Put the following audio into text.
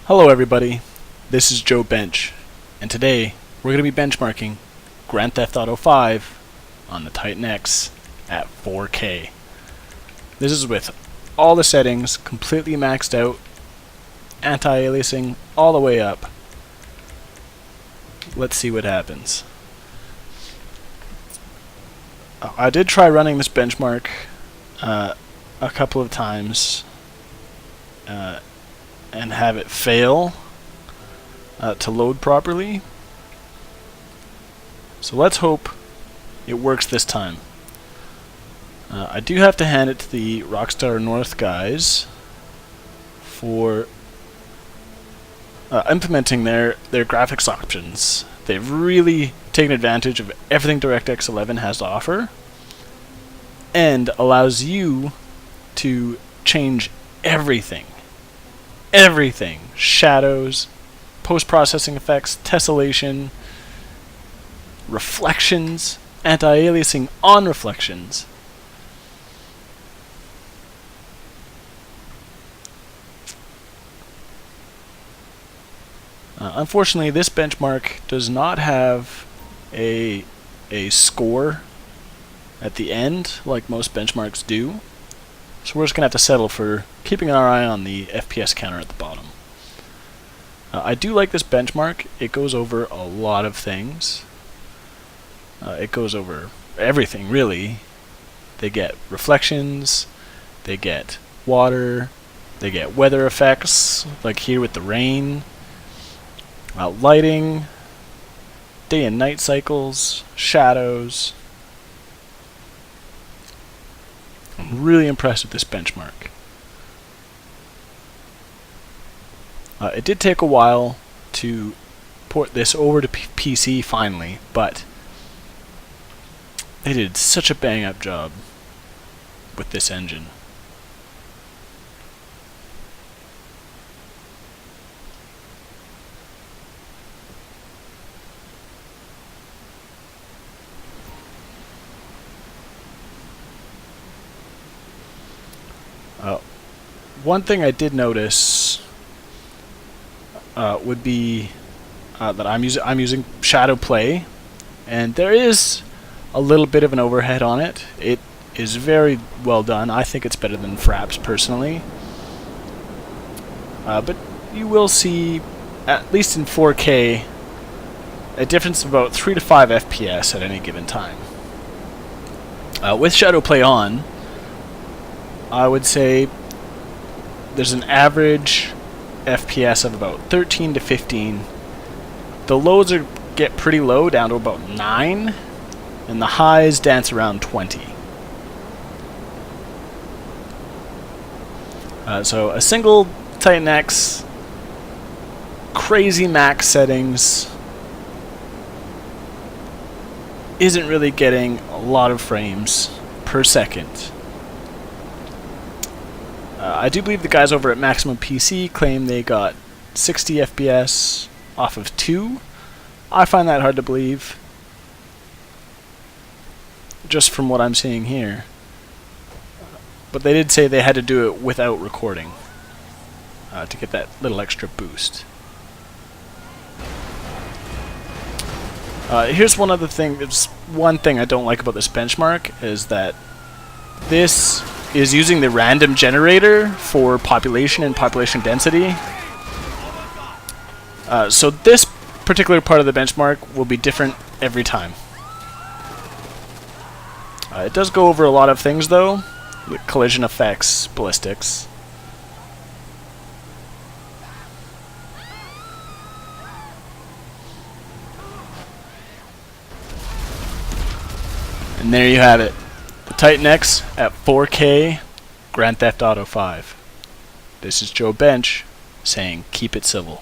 Hello everybody, this is Joe Bench, and today we're going to be benchmarking Grand Theft Auto 5 on the Titan X at 4K. This is with all the settings completely maxed out, anti-aliasing all the way up. Let's see what happens. I did try running this benchmark a couple of times and have it fail to load properly. So let's hope it works this time. I do have to hand it to the Rockstar North guys for implementing their graphics options. They've really taken advantage of everything DirectX 11 has to offer and allows you to change everything. Everything. Shadows, post-processing effects, tessellation, reflections, anti-aliasing on reflections. Unfortunately, this benchmark does not have a score at the end like most benchmarks do. So we're just going to have to settle for keeping our eye on the FPS counter at the bottom. I do like this benchmark. It goes over a lot of things. It goes over everything, really. They get reflections, they get water, they get weather effects, like here with the rain, lighting, day and night cycles, shadows. I'm really impressed with this benchmark. It did take a while to port this over to PC finally, but they did such a bang-up job with this engine. One thing I did notice would be that I'm using Shadow Play, and there is a little bit of an overhead on it. It is very well done. I think it's better than Fraps personally, but you will see, at least in 4K, a difference of about 3 to 5 FPS at any given time. With Shadow Play on, I would say there's an average FPS of about 13 to 15. The lows get pretty low, down to about 9, and the highs dance around 20. So a single Titan X, crazy max settings, isn't really getting a lot of frames per second. I do believe the guys over at Maximum PC claim they got 60 FPS off of 2. I find that hard to believe, just from what I'm seeing here. But they did say they had to do it without recording to get that little extra boost. Here's one other thing. There's one thing I don't like about this benchmark is that this is using the random generator for population and population density. So this particular part of the benchmark will be different every time. It does go over a lot of things though, like collision effects, ballistics. And there you have it. The Titan X at 4K, Grand Theft Auto 5. This is Joe Bench saying keep it civil.